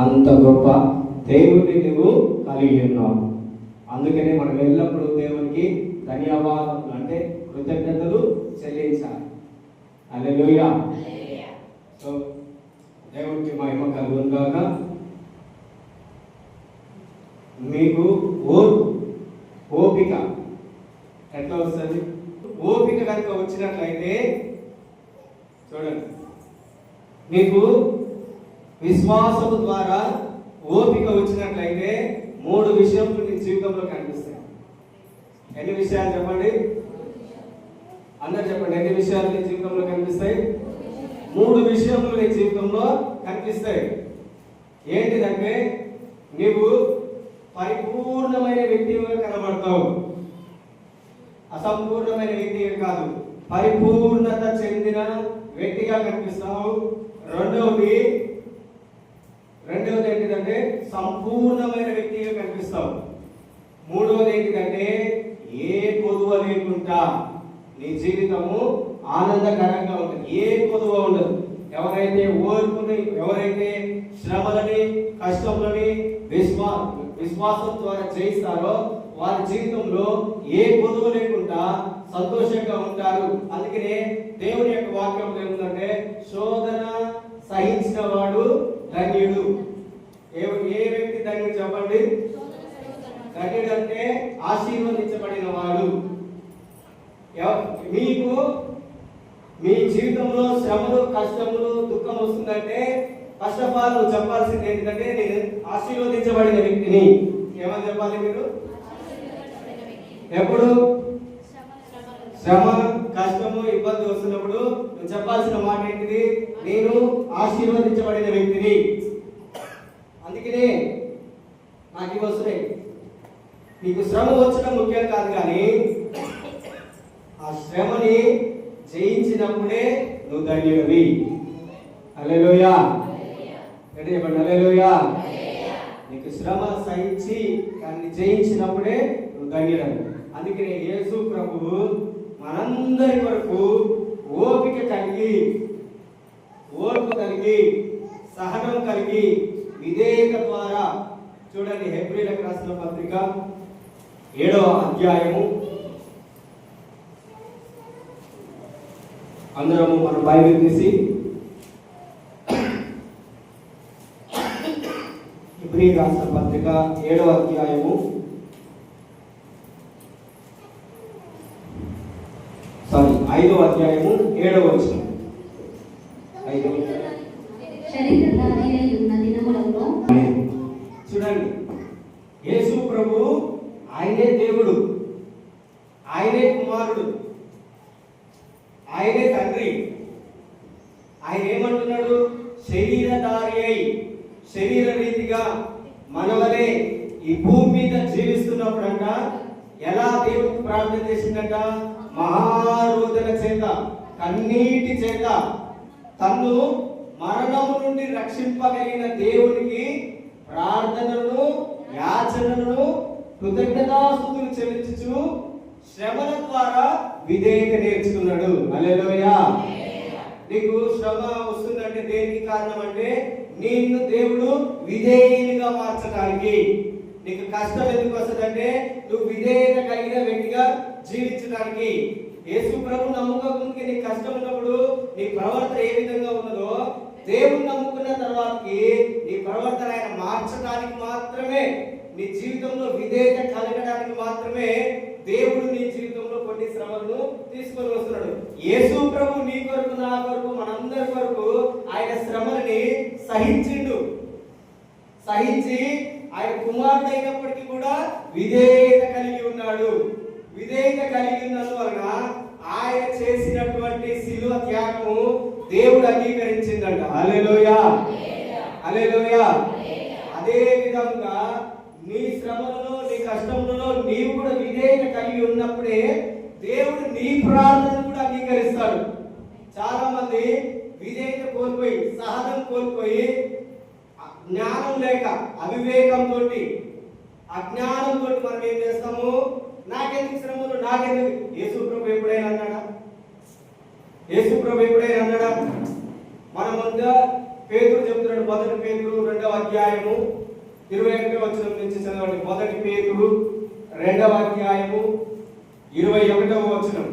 అంత గొప్ప దేవుడిని నువ్వు కలిగి ఉన్నావు. అందుకనే మనం ఎల్లప్పుడూ దేవునికి ధన్యవాదాలు అంటే కృతజ్ఞతలు చెల్లించాలి. హల్లెలూయా. సో దేవునికి మహిమ కలుగును గాక. మీకు ఓపిక ఎట్లా వస్తుంది? ఓపిక కనుక వచ్చినట్లయితే చూడండి, మీకు విశ్వాసము ద్వారా ఓపిక వచ్చినట్లయితే 3 విషయాలు మీ జీవితంలో కనిపిస్తాయి. ఎన్ని విషయాలు చెప్పండి? అందరు చెప్పండి. ఎన్ని విషయాలు నీ జీవితంలో కనిపిస్తాయి? 3 విషయాలు నీ జీవితంలో కనిపిస్తాయి. ఏంటిదంటే నీవు పరిపూర్ణమైన వ్యక్తిగా కనబడతావు. అసంపూర్ణమైన వ్యక్తిగా కాదు, పరిపూర్ణత చెందిన వ్యక్తిగా కనిపిస్తావు. రెండవది ఏంటిదంటే సంపూర్ణమైన వ్యక్తిగా కనిపిస్తావు. మూడవది ఏంటిదంటే ఏ కొదువ లేకుండా నీ జీవితము ఆనందకరంగా ఉంటుంది. ఏ కొదువ ఉండదు. ఎవరైతే ఓర్పుని, ఎవరైతే శ్రమలని, కష్టములని విశ్వాసం ద్వారా జయిస్తారో వారి జీవితంలో ఏ కొదువ లేకుండా సంతోషంగా ఉంటారు. అందుకనే దేవుని యొక్క వాక్యం ఏముందంటే శోధన సహించిన వాడు ధన్యుడు. ఏ వ్యక్తి ధన్యుడు చెప్పండి? ధన్యుడు అంటే ఆశీర్వదించబడిన వాడు. మీకు మీ జీవితంలో శ్రమలు, కష్టములు, దుఃఖం వస్తుందంటే ఫస్ట్ ఆఫ్ ఆల్ నువ్వు చెప్పాల్సింది ఏంటంటే నేను ఆశీర్వదించబడిన వ్యక్తిని. ఏమని చెప్పాలి మీరు? ఎప్పుడు శ్రమ, కష్టము, ఇబ్బంది వస్తున్నప్పుడు నువ్వు చెప్పాల్సిన మాట ఏంటిది? నేను ఆశీర్వదించబడిన వ్యక్తిని. అందుకనే నాకు ఇవి వస్తున్నాయి. నీకు శ్రమ వచ్చడం ముఖ్యం కాదు, కానీ ఆ శ్రమని జయించినప్పుడే నువ్వు ధన్యుడివి. హల్లెలూయా. అంటే చెప్పండి హల్లెలూయా. నీకు శ్రమ సహించి దాన్ని జయించినప్పుడే నువ్వు ధన్యుడవి. అందుకనే యేసు ప్రభువు మనందరి వరకు ఓపిక కలిగి, ఓర్పు కలిగి, సహనం కలిగి, విధేయత ద్వారా చూడండి. హెబ్రీయులకు రాసిన పత్రిక 7వ అధ్యాయము. అందరము మన బైబిల్ తీసి హెబ్రీయులకు రాసిన పత్రిక 7వ అధ్యాయము 5వ అధ్యాయము 7వ వచనం. చూడండి, యేసు ప్రభు ఆయనే దేవుడు, ఆయనే కుమారుడు, ఆయనే తండ్రి. ఆయన ఏమంటున్నాడు? శరీరధారి అయి శరీర రీతిగా మనవలే ఈ భూమి మీద జీవిస్తున్నప్పుడంట ఎలా దేవుడికి ప్రార్థన చేసిందంట? మహారోదన చేత, కన్నీటి చేత తన్ను మరణము నుండి రక్షింపగలిగిన దేవునికి ప్రార్థనలను, యాచనలను, కృతజ్ఞతాస్తుతులు చెల్లించుచు శ్రమల ద్వారా విధేయత నేర్చుకున్నాడు. హల్లెలూయా. నీకు శ్రమ వస్తుందంటే దేనికి కారణం అంటే నిన్ను దేవుడు విధేయునిగా మార్చడానికి. నీకు కష్టం ఎందుకు వస్తుందంటే నువ్వు విధేయత కలిగిన వ్యక్తిగా జీవించడానికి. యేసు ప్రభు నమ్ముకోకుండా నీకు కష్టం ఉన్నప్పుడు నీ ప్రవర్తన ఏ విధంగా ఉన్నదో దేవుని నమ్ముకున్న తర్వాతకి నీ ప్రవర్తన ఆయన మార్చడానికి మాత్రమే, నీ జీవితంలో విధేయత కలగడానికి మాత్రమే దేవుడు నీ జీవితంలో కొన్ని శ్రమలను తీసుకొని వస్తున్నాడు. యేసు ప్రభు నీ కొరకు, నా కొరకు, మనందరి కొరకు ఆయన శ్రమలని సహించిండు. సహించి ఆయన కుమారుడు అయినప్పటికీ కూడా విధేయత కలిగి ఉన్నాడు. విధేయత కలిగి ఉన్నందువలన ఆయన చేసినటువంటి శిలువ త్యాగము దేవుడు అంగీకరించిందంట. హల్లెలూయా. హల్లెలూయా. అదే విధంగా నీ శ్రమలలో, నీ కష్టములలో నీవు కూడా విధేయత కలిగి ఉన్నప్పుడే దేవుడు నీ ప్రార్థన కూడా అంగీకరిస్తాడు. చాలా మంది విధేయత కోల్పోయి, సహనం కోల్పోయి, జ్ఞానం లేక అవివేకంతో, అజ్ఞానంతో మనం ఏం చేస్తాము? నాకెందుకు శ్రమలు, నాకెందుకు? యేసు ప్రభు ఎప్పుడైనా అన్నాడా? యేసు ప్రభు ఎప్పుడైనా అన్నాడా? మన మధ్య పేతురు చెప్తున్నాడు. 1 పేతురు 2వ అధ్యాయము 21వ వచనం నుంచి చదవండి. 1 పేతురు 2వ అధ్యాయము 21వ వచనం.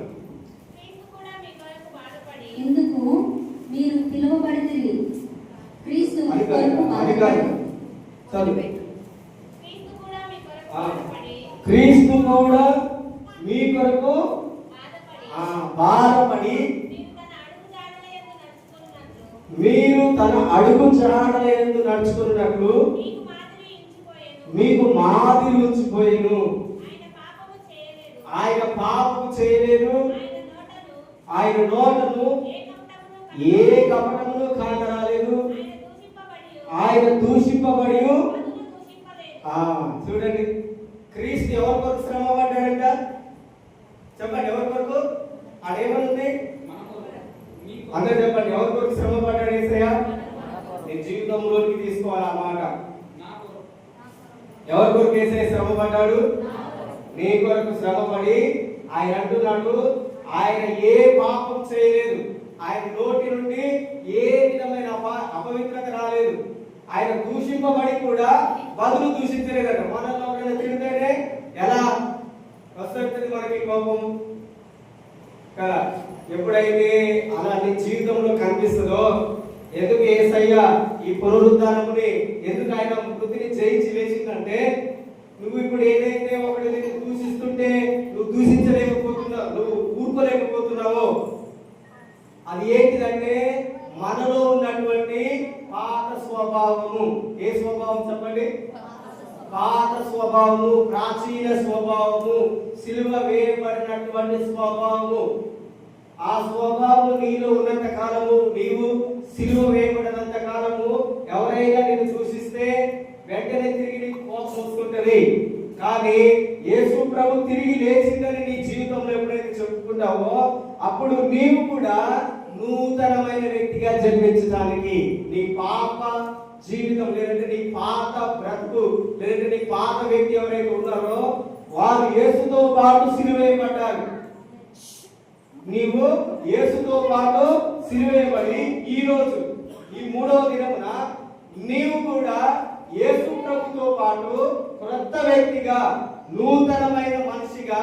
ఎందుకు మీరు పిలువబడితిరి, క్రీస్తు కొరకు క్రీస్తు కూడా మీ కొరకు బాధపడి మీరు తన అడుగు జాడలందు నడుచుకున్నట్లు మీకు మాదిరి ఉంచిపోయేను. ఆయన పాపము చేయలేదు, ఆయన నోటను ఏ కపటమును కానరాలేదు, ఆయన దూషింపబడి. చూడండి, క్రీస్తు ఎవరి కొరకు శ్రమ పడ్డాడంట? చెప్పండి, ఎవరి కొరకు? అదేమనుంది? అందరూ చెప్పండి, ఎవరి కొరకు శ్రమ పడ్డాడు యేసయ్య? నీ జీవితంలోకి తీసుకోవాలి ఆ మాట. ఎవరి కొరకు యేసయ్య శ్రమ పడ్డాడు? నీ కొరకు శ్రమ పడి ఆయన అంటున్నాడు, ఆయన ఏ పాపం చేయలేదు, ఆయన నోటి నుండి ఏ విధమైన అపవిత్రత రాలేదు, ఆయన దూషింపబడి కూడా బదులు దూషించలేదట. మనలో ఎవరైనా తిడితేనే ఎలా వస్తుంది మనకి కోపం కదా? ఎప్పుడైతే అలా నీ జీవితంలో కనిపిస్తుందో, ఎందుకు యేసయ్య ఈ పునరుద్ధానముని, ఎందుకు ఆయన మృతిని జయించి లేచిందంటే, నువ్వు ఇప్పుడు ఏదైతే ఒకటి దూషిస్తుంటే నువ్వు దూషించలేకపోతున్నావు, నువ్వు ఊరుకోలేకపోతున్నావో, అది ఏంటిదంటే మనలో ఉన్నటువంటి పాత స్వభావము. ఏ స్వభావం చెప్పండి? పాత స్వభావము, ప్రాచీన స్వభావము, సిలువ వేయబడినటువంటి స్వభావము. ఆ స్వభావము నీలో ఉన్నంత కాలము, నీవు సిలువ వేయబడినంత కాలము ఎవరైనా నిన్ను దూషిస్తే వెంటనే తిరిగి నీకు కోపం వస్తుంటది. కానీ యేసు ప్రభు తిరిగి లేచిందని నీ జీవితంలో ఎప్పుడైతే చెప్పుకుంటావో, అప్పుడు నీవు కూడా నూతనమైన వ్యక్తిగా జన్మించడానికి, నీ పాప జీవితం లేదంటే నీ పాత బ్రతుకు లేదంటే నీ పాత వ్యక్తి ఎవరైతే ఉన్నారో వారు యేసుతో పాటు సిలువేయబడ్డారు. నీవు యేసుతో పాటు సిలువేయబడి ఈ రోజు ఈ 3వ దినమున నీవు కూడా యేసు ప్రభుతో పాటు క్రొత్త వ్యక్తిగా, నూతనమైన మనిషిగా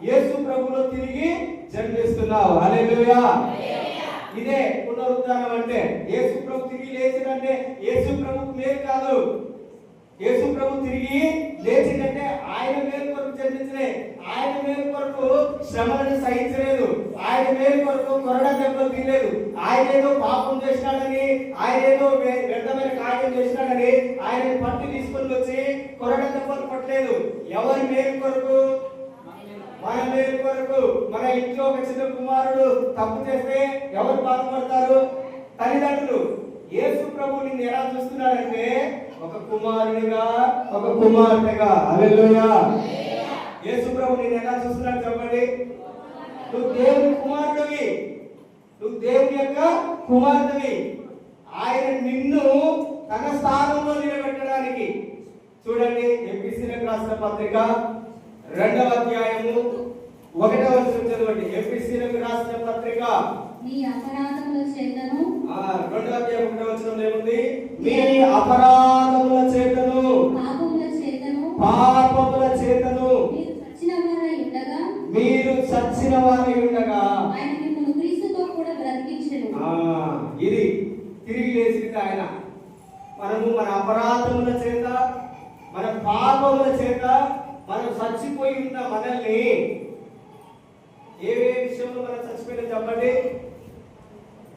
యేసు ప్రభులో తిరిగి జన్మిస్తున్నావు. హల్లెలూయా. ఇదే పునరుద్ధానం అంటే. యేసు ప్రభు తిరిగి లేచిందంటే యేసు ప్రభుకు మేలు కాదు. యేసు ప్రభు తిరిగి లేచిందంటే ఆయన మేలు కొరకు జన్మించలే, ఆయన మేలు కొరకు శ్రమలను సహించలేదు, ఆయన మేలు కొరకు కొరడ దెబ్బలు తినలేదు, ఆయన ఏదో పాపం చేసినాడని, ఆయన ఏదో వ్యర్థమైన కార్యం చేసినాడని ఆయన పట్టు తీసుకొని వచ్చి కొరడ దెబ్బలు పట్టలేదు. ఎవరి మేలు కొరకు? మన మేలు కొరకు. మన ఇంట్లో ఒక చిన్న కుమారుడు తప్పు చేస్తే ఎవరు బాధపడతారు? తల్లిదండ్రులు. యేసు ప్రభు నిన్ను ఎలా చూస్తున్నాడంటే ఒక కుమారునిగా, ఒక కుమార్తెగా. హల్లెలూయా. యేసు ప్రభు నిన్ను ఎలా చూస్తున్నాడు చెప్పండి? నువ్వు దేవుని కుమారుడివి, నువ్వు దేవుని యొక్క కుమార్తెవి. ఆయన నిన్ను తన స్థానంలో నిలబెట్టడానికి. చూడండి, ఎఫెసీయులకు రాసిన పత్రిక 2వ అధ్యాయము 1వ వచనం చదవండి. ఎఫెసీయులకు రాసిన పత్రిక మీ అపరాధముల చేతను, 2వ అధ్యాయం 1వ వచనం ఏముంది? మీ అపరాధముల చేతను, పాపముల చేతను మీరు చచ్చిన వారై ఉండగా ఆయన మిమ్మల్ని క్రీస్తుతో కూడా బ్రతికించెను. ఇది తిరిగి లేచింది ఆయన. మనము మన అపరాధముల చేత, మన పాపముల చేత మనం చచ్చిపోయి ఉన్న మనల్ని, ఏ విషయంలో మనం చచ్చిపోయినా చెప్పండి,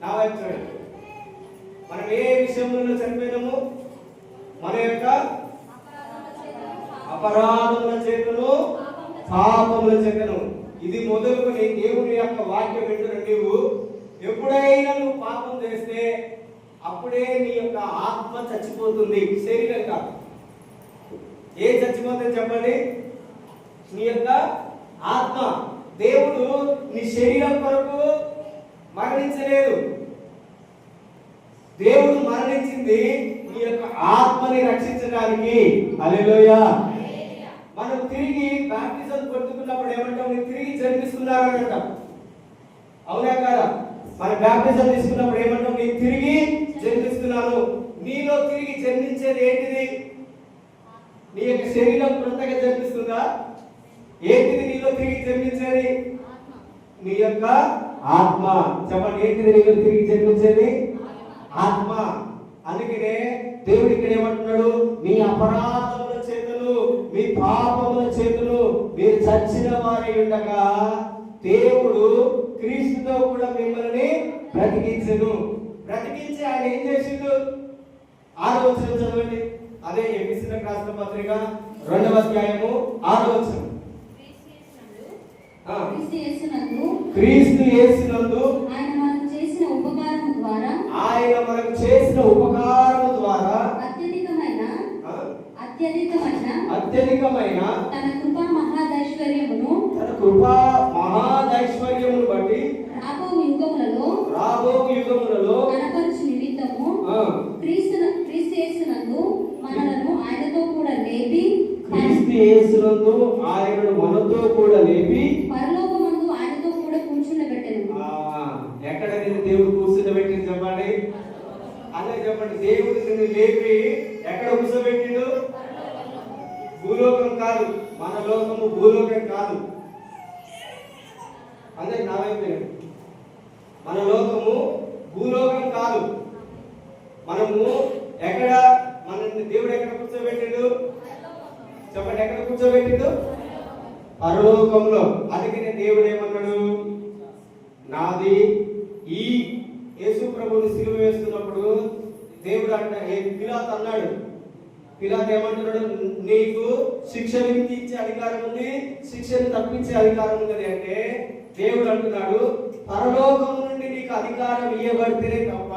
నా వైపు చూడండి. మనం ఏ విషయంలో చనిపోయినాము? మన యొక్క అపరాధముల చేతను, పాపముల చేతను. ఇది మొదలుకొని దేవుని యొక్క వాక్యం వింటున్న నీవు ఎప్పుడైనా నువ్వు పాపం చేస్తే అప్పుడే నీ యొక్క ఆత్మ చచ్చిపోతుంది, శరీరం కాదు. ఏం చచ్చిపోతుంది చెప్పండి? నీ యొక్క ఆత్మ. దేవుడు నీ శరీరం కొరకు మరణించలేదు, దేవుడు మరణించింది నీ యొక్క ఆత్మని రక్షించడానికి. హల్లెలూయా. మనం తిరిగి బాప్టిజం పొందుకున్నప్పుడు ఏమంటాం? తిరిగి జన్మిస్తున్నారని అంటాం. అవునా కాదా? మన బ్యాప్టిజం తీసుకున్నప్పుడు ఏమంటాం? నేను తిరిగి జన్మిస్తున్నాను. నీలో తిరిగి జన్మించేది ఏంటిది? నీ యొక్క శరీరం కొత్తగా జన్మిస్తుందా? ఏంటిది నీలో తిరిగి జన్మించేది? నీ యొక్క ఆత్మ. చెప్పండి, ఏంటిది నీలో తిరిగి జన్మించేది? ఆత్మ. అందుకనే దేవుడు ఇక్కడ ఏమంటున్నాడు? మీ అపరాధముల చేతులు, మీ పాపముల చేతులు మీరు చచ్చిన వారి ఉండగా దేవుడు క్రీస్తుతో కూడా మిమ్మల్ని బ్రతికించెను. బ్రతికించి ఆయన ఏం చేసిండు? 6వ వచనం చదవండి. అదే ఎఫెసీయులకు రాసిన పత్రిక 2వ అధ్యాయము 6వ వచనం. క్రీస్తు యేసునందు ఆయన మనకు చేసిన ఉపకారము ద్వారా అత్యధికమైన తన కృపా మహాదైశ్వర్యమును బట్టి రాబో యుగములలో కనపరచు నిమిత్తము క్రీస్తు యేసునందు మనలను ఆయనతో కూడా లేపి పరలోకమందు ఆయనతో కూడా కూర్చుండబెట్టెను. ఎక్కడ నిన్ను దేవుడు కూర్చుండబెట్టింది చెప్పండి? అదే చెప్పండి. దేవుడు నిన్ను లేపి ఎక్కడ కూర్చోబెట్టిండు? భూలోకం కాదు, మన లోకము భూలోకం కాదు. అందరికి నా వైపు, మన లోకము భూలోకం కాదు. మనము ఎక్కడ, మన దేవుడు ఎక్కడ కూర్చోబెట్టిండు? చెప్పండి, ఎక్కడ కూర్చోబెట్టిండు? పరలోకంలో. అందుకనే దేవుడు ఏమన్నాడు? నాది ఈ యేసు ప్రభువుని సిలువ వేస్తున్నప్పుడు దేవుడు పిలాతు అన్నాడు. పిలాతు ఏమంటున్నాడు? నీకు శిక్ష విధించే అధికారం ఉంది, శిక్షను తప్పించే అధికారం ఉన్నది అంటే దేవుడు అంటున్నాడు, పరలోకం నుండి నీకు అధికారం ఇవ్వబడితేనే తప్ప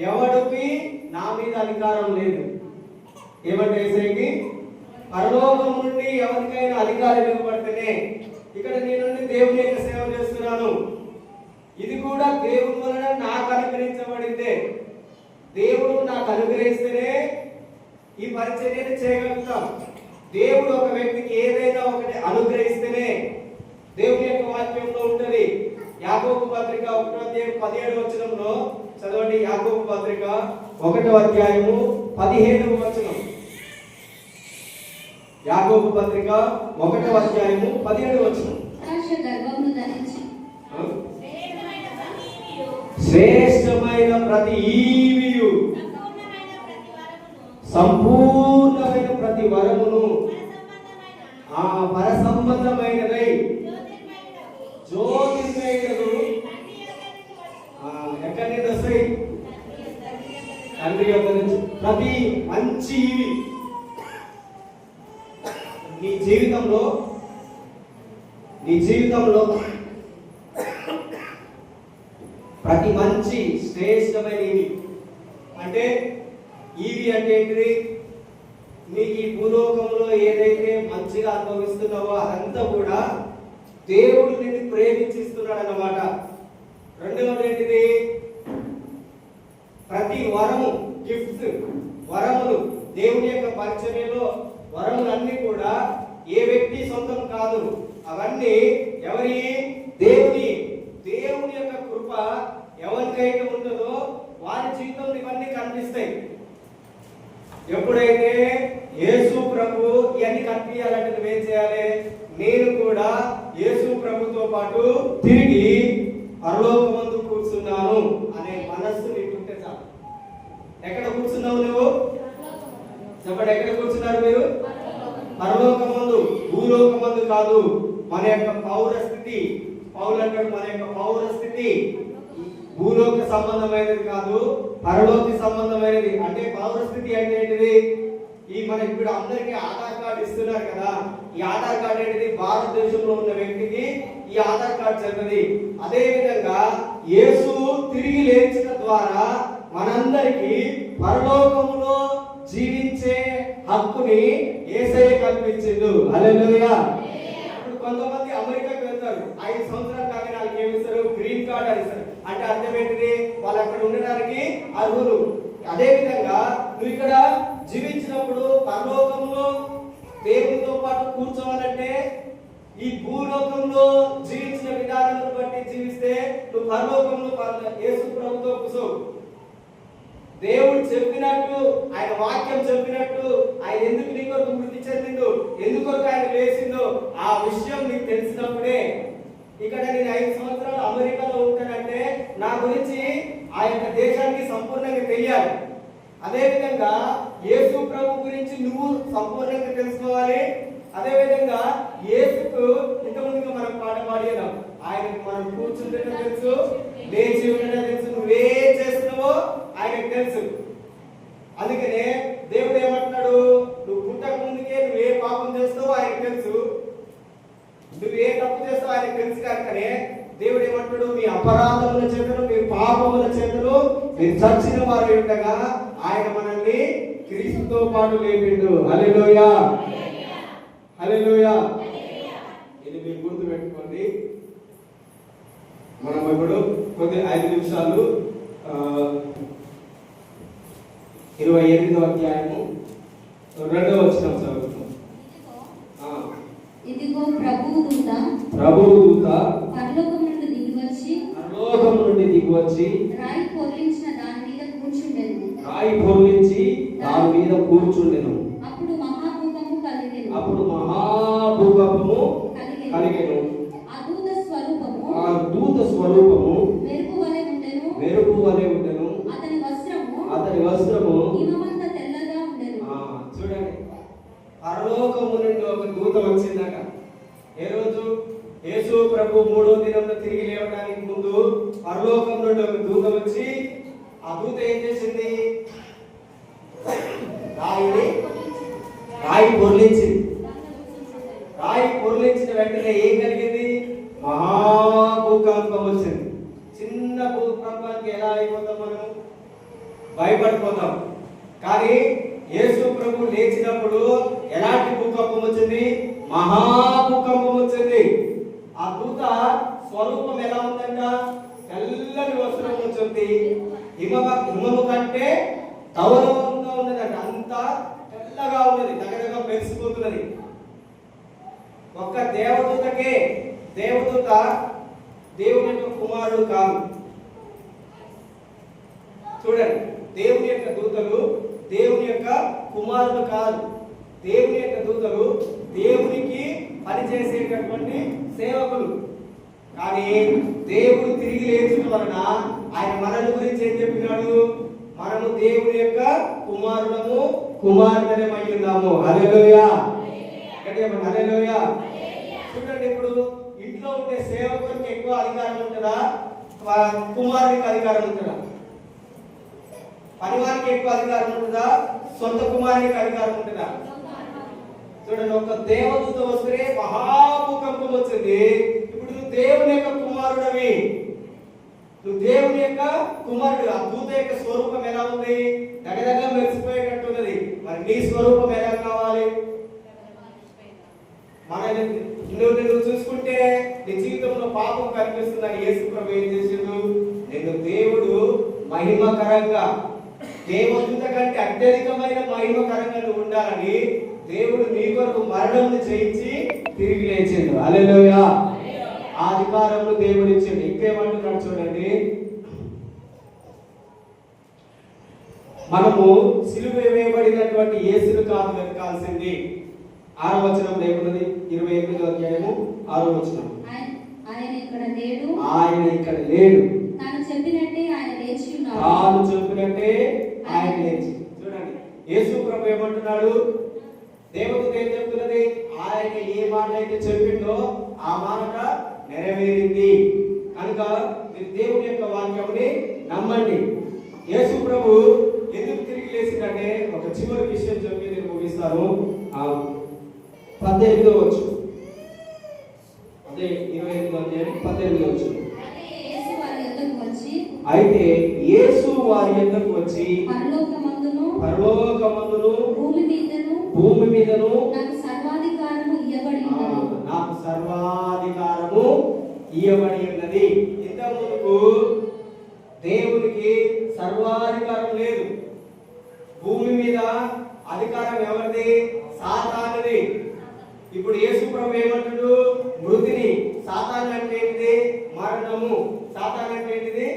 ఎవడికి నా మీద అధికారం లేదు. ఏమంటే యేసయ్యకి పరలోకం నుండి ఎవరికైనా అధికారం ఇవ్వబడితేనే. ఇక్కడ నేను దేవుని యొక్క సేవ చేస్తున్నాను. ఇది కూడా దేవుని వలన నాకు అనుగ్రహించబడిందే. దేవుడు నాకు అనుగ్రహిస్తేనే ఈ పరిచర్యను చేయగలుగుతాం. దేవుడు ఒక వ్యక్తికి ఏదైనా ఒకటి అనుగ్రహిస్తేనే. దేవుని యొక్క వాక్యంలో ఉంటది. యాకోబు పత్రిక 1వ అధ్యాయం 17వ వచనంలో చదవండి. యాకోబు పత్రిక 1వ అధ్యాయము 17వ వచనం. యాకోబు పత్రిక 1వ అధ్యాయము 17వ వచనం. శ్రేష్టమైన ప్రతి ఈవియు సంపూర్ణమైన ప్రతి వరమును పర సంబంధమైనదై జ్యోతిర్మయుడు ఎక్కడి నుంచి వస్తాయి? తండ్రి యొక్క నుంచి. ప్రతి మంచి ఈవి నీ జీవితంలో ప్రతి మంచి శ్రేష్టమైన ఈవి అంటే ఈవి అంటే ఏంటిది? నీకు ఈ భూలోకంలో ఏదైతే మంచిగా అనుభవిస్తున్నావో అదంతా కూడా దేవుడు నిన్ను ప్రేమించిస్తున్నాడు అన్నమాట. రెండవది ఏంటిది? ప్రతి వరము, గిఫ్ట్స్, వరములు దేవుని యొక్క పరిచర్యలో వరములన్నీ కూడా ఏ వ్యక్తి సొంతం కాదు. అవన్నీ ఎవరి? దేవుని యొక్క కృప ఎవరికైతే ఉంటుందో వారి జీవితంలో ఇవన్నీ కనిపిస్తాయి. ఎప్పుడైతే యేసు ప్రభు ఇవన్నీ కనిపించాలంటే నువ్వేం చేయాలి? నేను కూడా యేసు ప్రభుతో పాటు తిరిగి పరలోకమందు కూర్చున్నాను అనే మనస్సు నీకుంటే చాలు. ఎక్కడ కూర్చున్నావు నువ్వు? చెప్పండి, ఎక్కడ కూర్చున్నారు మీరు? పరలోకమందు, భూలోకమందు కాదు. మన యొక్క పౌరస్థితి, పౌలు అంటాడు మన యొక్క పౌరస్థితి భూలోక సంబంధమైనది కాదు, పరలోక సంబంధమైనది. అంటే పౌరస్థితి అంటే ఏంటిది? ఈ మనకి ఇప్పుడు అందరికి ఆధార్ కార్డు ఇస్తున్నారు కదా, ఈ ఆధార్ కార్డు ఏంటిది? భారతదేశంలో ఉన్న వ్యక్తికి ఈ ఆధార్ కార్డు చెందది. అదే విధంగా యేసు తిరిగి లేచిన ద్వారా మనందరికి పరలోకములో జీవించే హక్కుని యేసయ్య కల్పించిండు. హల్లెలూయా. ఇప్పుడు కొంతమంది అమెరికాకి వెళ్తారు, 5 సంవత్సరాలు కాగానే వాళ్ళకి ఏమిస్తారు? గ్రీన్ కార్డ్ అని ఇస్తారు. అంటే అర్థం ఏంటిది? వాళ్ళు అక్కడ ఉండడానికి అర్హులు. అదే విధంగా నువ్వు ఇక్కడ జీవించినప్పుడు పరలోకంలో దేవునితో పాటు కూర్చోవాలంటే ఈ భూలోకంలో జీవించిన విధానాలను బట్టి జీవిస్తే అనిపిస్తే నువ్వు పరలోకంలో యేసు ప్రభుతో కూర్చో. దేవుడు చెప్పినట్టు, ఆయన వాక్యం చెప్పినట్టు, ఆయన ఎందుకు నీ కొరకు మృతి చెందిందో, ఎందుకొరకు ఆయన వేసిందో ఆ విషయం నీకు తెలిసినప్పుడే. ఇక్కడ నేను 5 సంవత్సరాలు అమెరికాలో ఉంటానంటే నా గురించి ఆ యొక్క దేశానికి సంపూర్ణంగా తెలియాలి. అదేవిధంగా యేసు ప్రభు గురించి నువ్వు సంపూర్ణంగా తెలుసుకోవాలి. అదేవిధంగా యేసుకు ఇంతకుముందుగా మనం పాట పాడాం, ఆయనకు మనం కూర్చుంటే తెలుసు, లేచి ఉండటం తెలుసు, నువ్వేం చేస్తున్నావో ఆయనకు తెలుసు. అందుకనే దేవుడు ఏమంటున్నాడు, నువ్వు పుట్టక ముందుకే నువ్వు ఏ పాపం చేస్తావో ఆయనకు తెలుసు, నువ్వు ఏ తప్పు చేస్తావో ఆయనకు తెలుసు. కనుకనే దేవుడు ఏమంటాడు, మీ అపరాధముల చేతను, మీ పాపముల చేతను మీరు చచ్చిన వారు ఉండగా ఆయన మనల్ని క్రీస్తుతో పాటు లేపిండు. హల్లెలూయా, హల్లెలూయా. ఇది మీరు గుర్తు పెట్టుకోండి. మనం ఇప్పుడు కొద్ది 5 నిమిషాలు 28వ అధ్యాయము 2వ వచనం చదువుతాం. ఇదిగో ప్రభువు దూత పరలోకం నుండి దిగివచ్చి రాయి పొర్లించి దాని మీద కూర్చుండెను. అప్పుడు మహాభూకంపము కలిగెను. ఆ దూత స్వరూపము మెరుపు వలె ఉండెను. అతని వస్త్రము హిమమంత తెల్లగా ఉండెను. చూడండి, పరలోకము నుండి ఒక దూత వచ్చిందట. ఏ రోజు? యేసు ప్రభు 3వ దినంలో తిరిగి లేవడానికి ముందు పరలోకం నుండి ఒక దూత వచ్చి, ఆ దూత ఏం చేసింది? రాయి పొర్లించింది. రాయి పొర్లించిన వెంటనే ఏం కలిగింది? మహాభూకంపం వచ్చింది. చిన్న భూకంపానికి ఎలా అయిపోతాం మనం? భయపడిపోతాం. కానీ యేసు ప్రభు లేచినప్పుడు ఎలాంటి భూకంపం వచ్చింది? మహాభూకంపం వచ్చింది. ఆ దూత స్వరూపం ఎలా ఉందంట? తెల్లని వస్త్రం వచ్చింది. హిమము కంటే ధవలంగా ఉన్నదంట. అంతా తెల్లగా ఉన్నది, దగ్గరగా మెరిసిపోతున్నది. ఒక్క దేవదూతకే, దేవదూత దేవుని యొక్క కుమారుడు కాదు. చూడండి, దేవుని యొక్క దూతలు దేవుని యొక్క కుమారుడు కాదు. దేవుని యొక్క దూతలు దేవునికి పనిచేసేటటువంటి సేవకులు. కానీ దేవుడు తిరిగి లేచిన వలన ఆయన మనల్ని గురించి ఏం చెప్పినాడు? మనము దేవుని యొక్క కుమారులము, కుమారుడమై ఉన్నాము. హల్లెలూయా, హల్లెలూయా. చూడండి, ఇప్పుడు ఇంట్లో ఉండే సేవకునికి ఎక్కువ అధికారం ఉంటుందా? కుమారునికి అధికారం ఉంటుందా? పనివారికి ఎక్కువ అధికారం ఉంటుందా? సొంత కుమారునికి అధికారం ఉంటుందా? చూడండి, ఒక దేవదూత వస్తే మహాభూకంపం వచ్చింది. ఇప్పుడు నువ్వు దేవుని యొక్క కుమారుడవి, నువ్వు దేవుని యొక్క కుమారుడు. ఆ దూత యొక్క స్వరూపం ఎలా ఉంది? దగ్గరగా మెరిసిపోయేటట్టున్నది. మరి నీ స్వరూపం ఎలా కావాలి? నువ్వు చూసుకుంటే నీ జీవితంలో పాపం కనిపిస్తుందని యేసు ప్రభు ఏం చేసిండు? నిన్ను దేవుడు మహిమకరంగా, దేవదూత కంటే అత్యధికమైన మహిమకరంగా నువ్వు ఉండాలని దేవుడు నీ కొరకు మరణం చేయించి తిరిగి లేచిండు. హల్లెలూయా. ఆ అధికారంలో దేవుడు ఇచ్చిండు. ఇంకేమంటున్నాడు చూడండి, మనము సిలువ వేయబడినటువంటి యేసును కాదు వెతకాల్సింది. 6వ వచనం లేకున్నది, 28వ అధ్యాయము 6వ వచనం. ఆయన ఇక్కడ లేడు. తాను చెప్పినట్టే ఆయన లేచి. చూడండి, యేసు ప్రభు ఏమంటున్నాడు? దేవదూత ఏం చెప్తున్నది? ఆయన ఏ మాట అయితే చెప్పిండో ఆ మాట నెరవేరింది. కనుక మీరు దేవుని యొక్క వాక్యాన్ని నమ్మండి. యేసు ప్రభు ఎందుకు తిరిగి లేచిందంటే ఒక చివరి విషయం చెప్పి నేను ముగిస్తాను. 18వ వచనం, అదే 28వ అధ్యాయం 18వ వచనం. అయితే యేసు వారి యొద్దకు వచ్చి పరలోకమందును భూమి మీదను నాకు సర్వాధికారము ఇయ్యబడి ఉన్నది. ఇంతకుముందు దేవునికి సర్వాధికారం లేదు. భూమి మీద అధికారం ఎవరిది? సాతానుది. ఇప్పుడు యేసు ప్రభు ఏమంటాడు? మృతిని. సాతాను అంటే ఏంటి? మరణము. సాతాను అంటే ఏంటిది?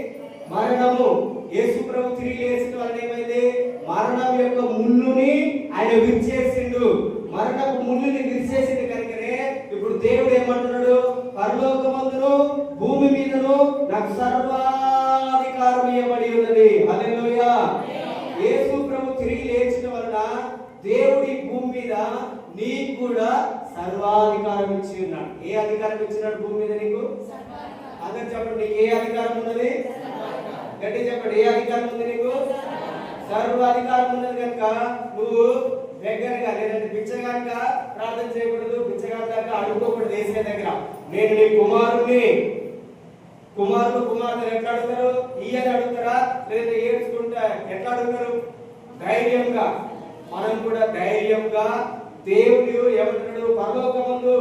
మరణము. యేసు ప్రభు తిరిగి లేచిన వలన ఏమైంది? మరణం యొక్క ముళ్ళుని ఆయన విరిచేసిండు. మరణపు ముళ్ళుని విరిచేసింది కనుకనే ఇప్పుడు దేవుడు ఏమంటున్నాడు? పరలోకమందును భూమి మీదను నాకు సర్వాధికారం ఇవ్వబడి ఉన్నది. హల్లెలూయా. యేసు ప్రభు తిరిగి లేచిన వలన దేవుడి భూమి మీద నీకు కూడా సర్వాధికారం ఇచ్చి ఉన్నాడు. ఏ అధికారం ఇచ్చినాడు భూమి మీద నీకు? అందరూ చెప్పండి, నీకు ఏ అధికారం ఉన్నది? గట్టి చెప్పండి, ఏ అధికారం ఉంది నీకు? సర్వాధికారం ఉన్నది కనుక నువ్వు దగ్గరగా లేదంటే బిచ్చగానిగా ప్రార్థన చేయకూడదు, బిచ్చగాని దాకా అడుక్కోకూడదు. దేశం దగ్గర నేను నీ కుమారుణ్ణి. కుమారుడు కుమార్తెలు ఎట్లా అడుగుతారు? ఈయన అడుగుతారా? లేదా ఏడ్చుకుంటా ఎట్లా అడుగుతారు? ధైర్యంగా. మనం కూడా ధైర్యంగా దేవుడు ఏమంటున్నాడు? పరలోకమందు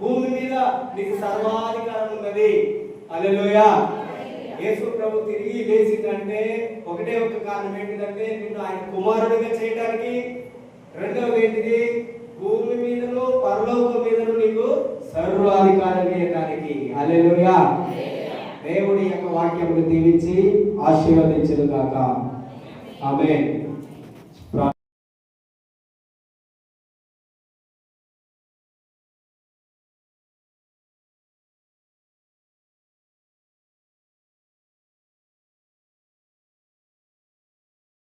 భూమి మీద నీకు సర్వాధికారం ఉన్నది. హల్లెలూయా. యేసు ప్రభు తిరిగి లేచిందంటే ఒకటే ఒక కారణం ఏంటిదంటే నిన్ను ఆయన కుమారుడిగా చేయడానికి. రెండవది ఏంటిది? భూమి మీదను పరలోకం మీదను నీకు సర్వాధికారం ఇవ్వడానికి. హల్లెలూయా. దేవుడి యొక్క వాక్యమును దీవించి ఆశీర్వదించును గాక. ఆమేన్.